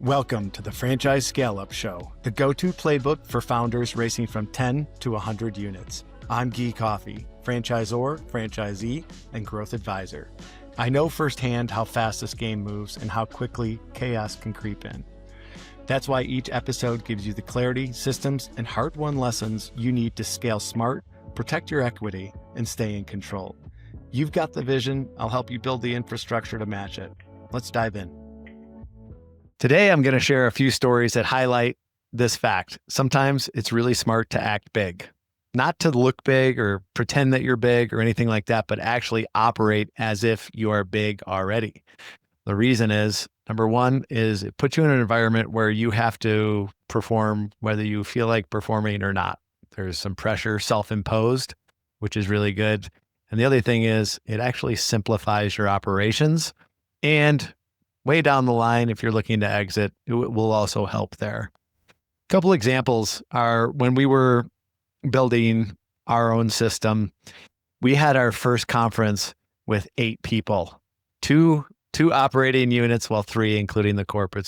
Welcome to the Franchise Scaleup Show, the go-to playbook for founders racing from 10 to 100 units. I'm Guy Coffey, franchisor, franchisee, and growth advisor. I know firsthand how fast this game moves and how quickly chaos can creep in. That's why each episode gives you the clarity, systems, and hard-won lessons you need to scale smart, protect your equity, and stay in control. You've got the vision. I'll help you build the infrastructure to match it. Let's dive in. Today, I'm going to share a few stories that highlight this fact. Sometimes it's really smart to act big, not to look big or pretend that you're big or anything like that, but actually operate as if you are big already. The reason is, number one, is it puts you in an environment where you have to perform whether you feel like performing or not. There's some pressure self-imposed, which is really good. And the other thing is it actually simplifies your operations, and way down the line, if you're looking to exit, it will also help there. A couple examples are when we were building our own system, we had our first conference with 8 people, two operating units, well, 3, including the corporate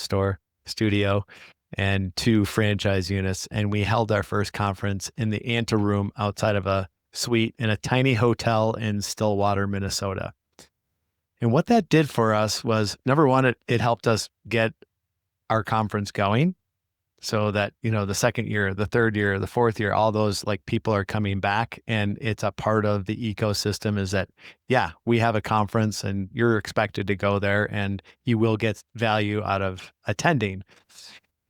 studio, and 2 franchise units. And we held our first conference in the anteroom outside of a suite in a tiny hotel in Stillwater, Minnesota. And what that did for us was, number one, it helped us get our conference going so that, the second year, the third year, the fourth year, all those people are coming back, and it's a part of the ecosystem is that, yeah, we have a conference and you're expected to go there and you will get value out of attending.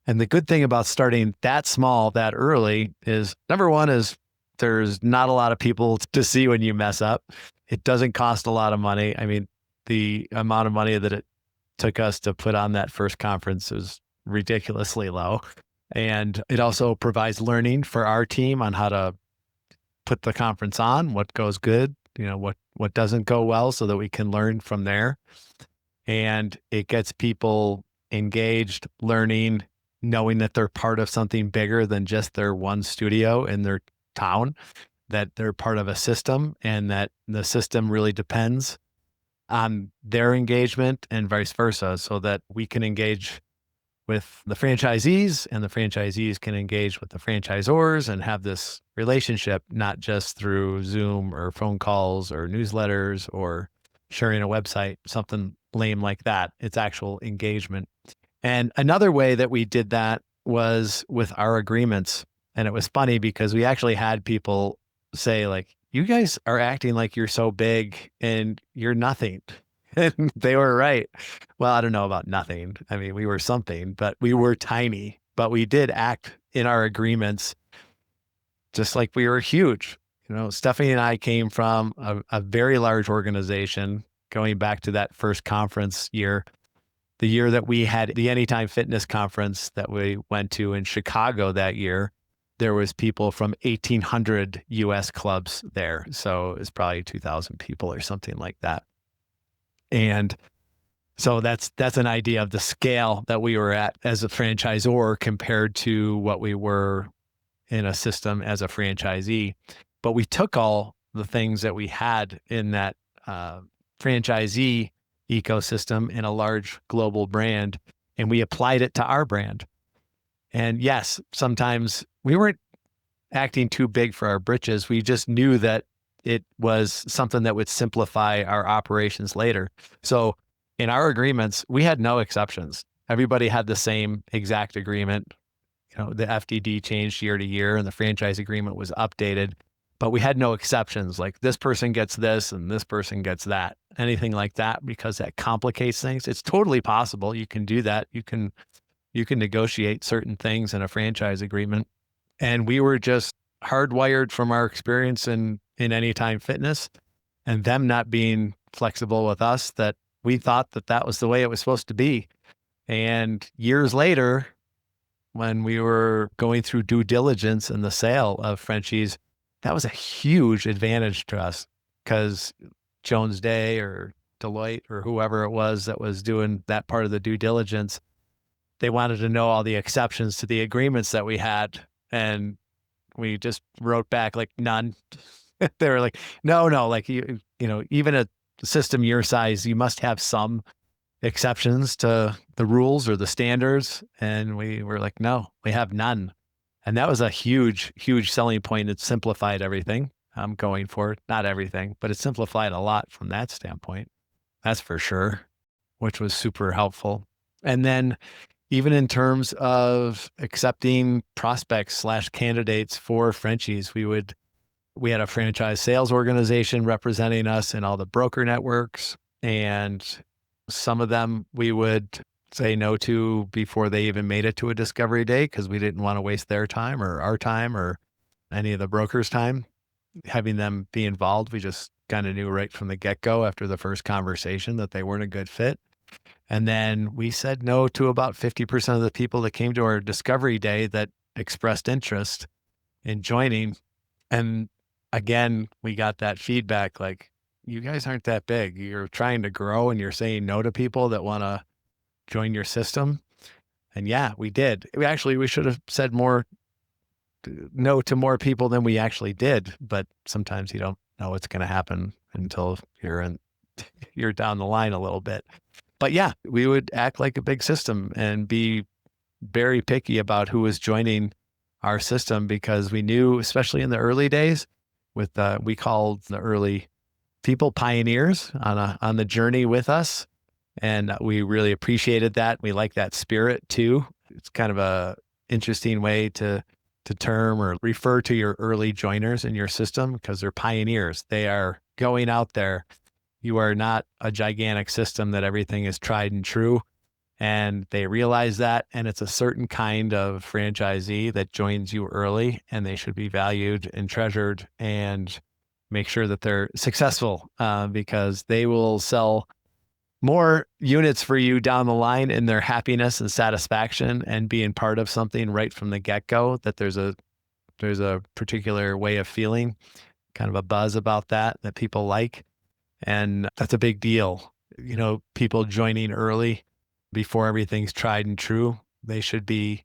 And the good thing about starting that small, that early is, number one is there's not a lot of people to see when you mess up. It doesn't cost a lot of money. I mean, the amount of money that it took us to put on that first conference was ridiculously low. And it also provides learning for our team on how to put the conference on, what goes good, what doesn't go well, so that we can learn from there. And it gets people engaged, learning, knowing that they're part of something bigger than just their one studio in their town, that they're part of a system, and that the system really depends on their engagement and vice versa, so that we can engage with the franchisees and the franchisees can engage with the franchisors and have this relationship, not just through Zoom or phone calls or newsletters or sharing a website, something lame like that. It's actual engagement. And another way that we did that was with our agreements. And it was funny because we actually had people say, you guys are acting like you're so big and you're nothing. And they were right. Well, I don't know about nothing. I mean, we were something, but we were tiny. But we did act in our agreements just like we were huge. Stephanie and I came from a very large organization, going back to that first conference year, the year that we had the Anytime Fitness conference that we went to in Chicago that year. There was people from 1,800 US clubs there. So it was probably 2,000 people or something like that. And so that's an idea of the scale that we were at as a franchisor compared to what we were in a system as a franchisee. But we took all the things that we had in that franchisee ecosystem in a large global brand, and we applied it to our brand. And yes, sometimes we weren't acting too big for our britches. We just knew that it was something that would simplify our operations later. So in our agreements, we had no exceptions. Everybody had the same exact agreement. The FDD changed year to year and the franchise agreement was updated, but we had no exceptions. Like this person gets this and this person gets that, anything like that, because that complicates things. It's totally possible. You can do that. You can negotiate certain things in a franchise agreement. And we were just hardwired from our experience in Anytime Fitness and them not being flexible with us, that we thought that was the way it was supposed to be. And years later, when we were going through due diligence in the sale of Frenchies, that was a huge advantage to us because Jones Day or Deloitte or whoever it was that was doing that part of the due diligence, they wanted to know all the exceptions to the agreements that we had. And we just wrote back none. They were like, no, even a system your size, you must have some exceptions to the rules or the standards. And we were like, no, we have none. And that was a huge, huge selling point. It simplified everything going forward. Not everything, but it simplified a lot from that standpoint. That's for sure, which was super helpful. And then even in terms of accepting prospects slash candidates for Frenchies, we had a franchise sales organization representing us in all the broker networks. And some of them we would say no to before they even made it to a discovery day because we didn't want to waste their time or our time or any of the brokers' time. Having them be involved, we just kind of knew right from the get-go after the first conversation that they weren't a good fit. And then we said no to about 50% of the people that came to our discovery day that expressed interest in joining. And again, we got that feedback like, you guys aren't that big. You're trying to grow and you're saying no to people that want to join your system. And yeah, we did. We should have said no to more people than we actually did. But sometimes you don't know what's going to happen until you're down the line a little bit. But yeah, we would act like a big system and be very picky about who was joining our system because we knew, especially in the early days, we called the early people pioneers on the journey with us, and we really appreciated that. We like that spirit too. It's kind of a interesting way to term or refer to your early joiners in your system because they're pioneers. They are going out there. You are not a gigantic system that everything is tried and true. And they realize that. And it's a certain kind of franchisee that joins you early, and they should be valued and treasured and make sure that they're successful because they will sell more units for you down the line in their happiness and satisfaction and being part of something right from the get-go, that there's a particular way of feeling, kind of a buzz about that people like. And that's a big deal. People joining early before everything's tried and true, they should be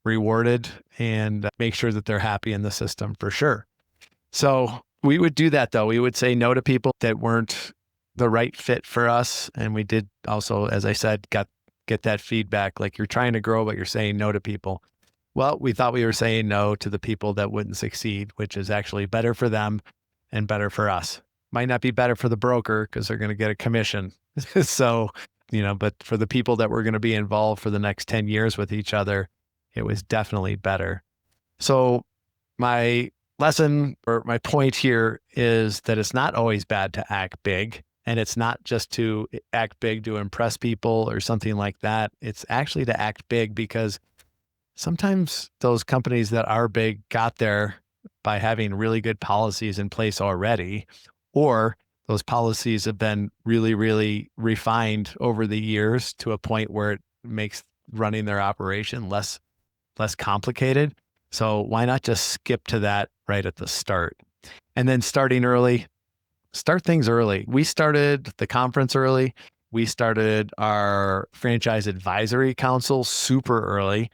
rewarded and make sure that they're happy in the system for sure. So we would do that though. We would say no to people that weren't the right fit for us. And we did also, as I said, get that feedback. Like, you're trying to grow, but you're saying no to people. Well, we thought we were saying no to the people that wouldn't succeed, which is actually better for them and better for us. Might not be better for the broker because they're going to get a commission. So, but for the people that were going to be involved for the next 10 years with each other, it was definitely better. So my lesson or my point here is that it's not always bad to act big. And it's not just to act big to impress people or something like that. It's actually to act big because sometimes those companies that are big got there by having really good policies in place already, or those policies have been really, really refined over the years to a point where it makes running their operation less complicated. So why not just skip to that right at the start? And then starting early, start things early. We started the conference early. We started our franchise advisory council super early.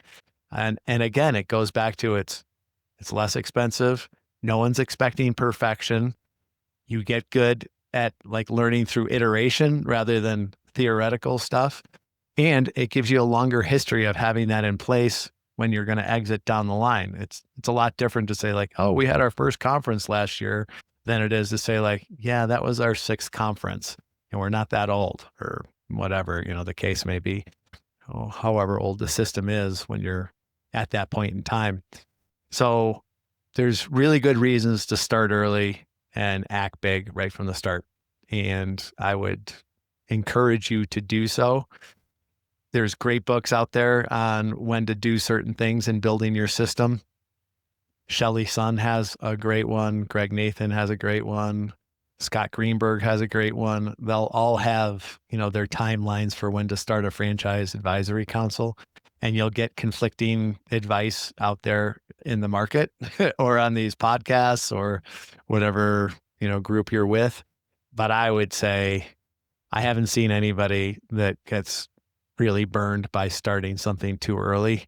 And again, it goes back to it's less expensive. No one's expecting perfection. You get good at like learning through iteration rather than theoretical stuff. And it gives you a longer history of having that in place when you're going to exit down the line. It's a lot different to say like, oh, we had our first conference last year, than it is to say like, yeah, that was our 6th conference and we're not that old, or whatever, the case may be, however old the system is when you're at that point in time. So there's really good reasons to start early and act big right from the start. And I would encourage you to do so. There's great books out there on when to do certain things in building your system. Shelley Sun has a great one. Greg Nathan has a great one. Scott Greenberg has a great one. They'll all have, their timelines for when to start a franchise advisory council, and you'll get conflicting advice out there in the market or on these podcasts or whatever, group you're with. But I would say I haven't seen anybody that gets really burned by starting something too early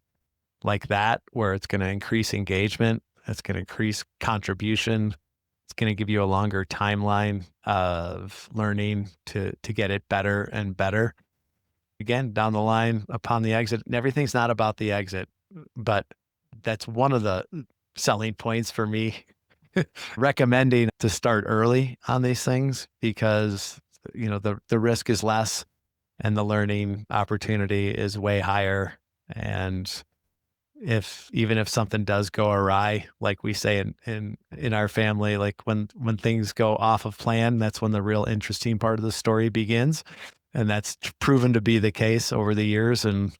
like that, where it's going to increase engagement, it's going to increase contribution, it's going to give you a longer timeline of learning to get it better and better. again, down the line upon the exit. And everything's not about the exit, but that's one of the selling points for me recommending to start early on these things, because the risk is less and the learning opportunity is way higher. And even if something does go awry, like we say in our family, like when things go off of plan, that's when the real interesting part of the story begins. And that's proven to be the case over the years. And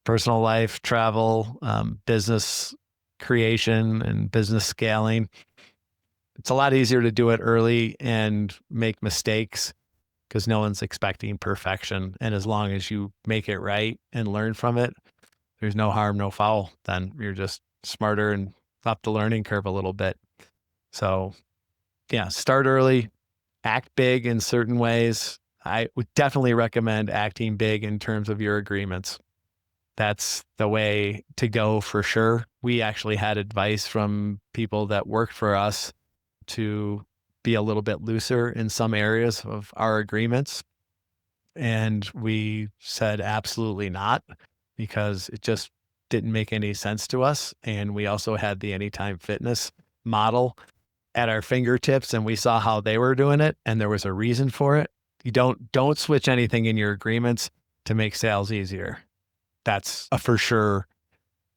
personal life, travel, business creation, and business scaling. It's a lot easier to do it early and make mistakes because no one's expecting perfection. And as long as you make it right and learn from it, there's no harm, no foul. Then you're just smarter and up the learning curve a little bit. So yeah, start early, act big in certain ways. I would definitely recommend acting big in terms of your agreements. That's the way to go for sure. We actually had advice from people that worked for us to be a little bit looser in some areas of our agreements. And we said absolutely not, because it just didn't make any sense to us. And we also had the Anytime Fitness model at our fingertips, and we saw how they were doing it, and there was a reason for it. You don't switch anything in your agreements to make sales easier. That's a for sure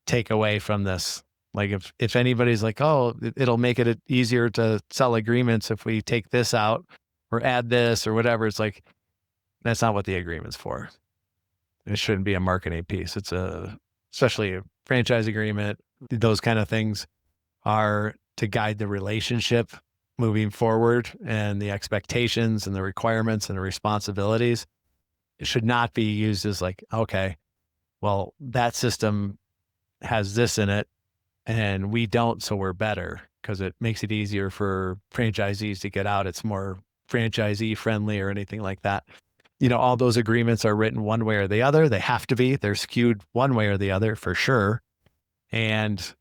takeaway from this. Like if anybody's like, oh, it'll make it easier to sell agreements if we take this out or add this or whatever, it's like, that's not what the agreement's for. It shouldn't be a marketing piece. Especially a franchise agreement. Those kind of things are to guide the relationship moving forward, and the expectations and the requirements and the responsibilities. It should not be used as like, okay, well, that system has this in it and we don't, so we're better, because it makes it easier for franchisees to get out. It's more franchisee friendly or anything like that. All those agreements are written one way or the other. They have to be. They're skewed one way or the other for sure. And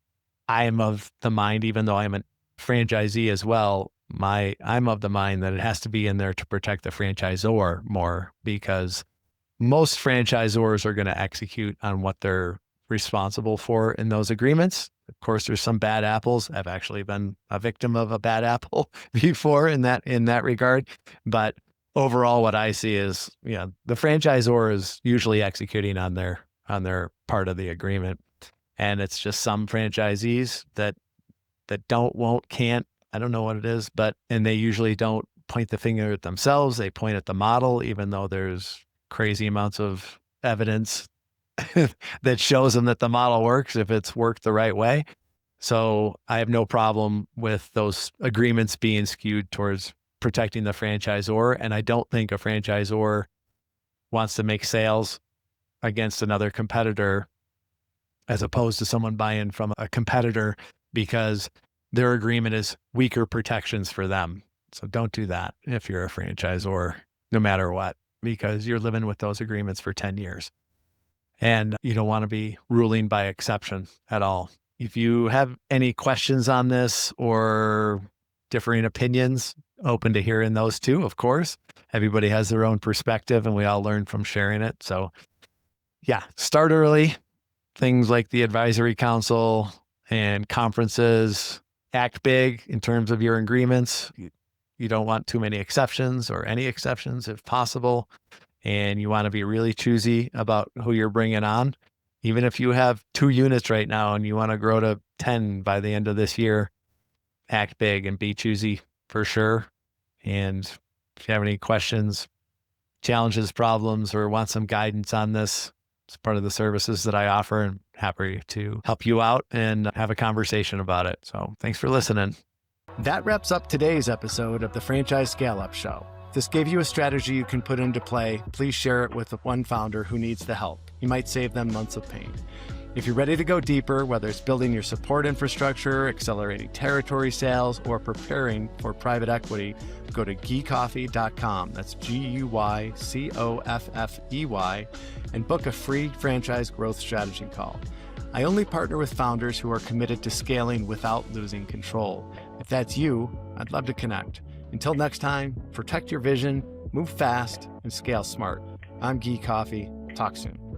I am of the mind, even though I'm a franchisee as well, I'm of the mind that it has to be in there to protect the franchisor more, because most franchisors are going to execute on what they're responsible for in those agreements. Of course, there's some bad apples. I've actually been a victim of a bad apple before in that regard. But overall, what I see is, the franchisor is usually executing on their part of the agreement. And it's just some franchisees that don't, won't, can't, I don't know what it is, and they usually don't point the finger at themselves. They point at the model, even though there's crazy amounts of evidence that shows them that the model works if it's worked the right way. So I have no problem with those agreements being skewed towards protecting the franchisor. And I don't think a franchisor wants to make sales against another competitor as opposed to someone buying from a competitor because their agreement is weaker protections for them. So don't do that if you're a franchisor, no matter what, because you're living with those agreements for 10 years. And you don't want to be ruling by exception at all. If you have any questions on this or differing opinions, open to hearing those too, of course. Everybody has their own perspective and we all learn from sharing it. So yeah, start early. Things like the advisory council and conferences, act big in terms of your agreements. You don't want too many exceptions or any exceptions if possible. And you want to be really choosy about who you're bringing on. Even if you have 2 units right now and you want to grow to 10 by the end of this year, act big and be choosy for sure. And if you have any questions, challenges, problems, or want some guidance on this, it's part of the services that I offer, and happy to help you out and have a conversation about it. So thanks for listening. That wraps up today's episode of the Franchise Scaleup Show. If this gave you a strategy you can put into play, please share it with one founder who needs the help. You might save them months of pain. If you're ready to go deeper, whether it's building your support infrastructure, accelerating territory sales, or preparing for private equity, go to guycoffey.com. That's GUYCOFFEY, and book a free franchise growth strategy call. I only partner with founders who are committed to scaling without losing control. If that's you, I'd love to connect. Until next time, protect your vision, move fast, and scale smart. I'm Guy Coffee. Talk soon.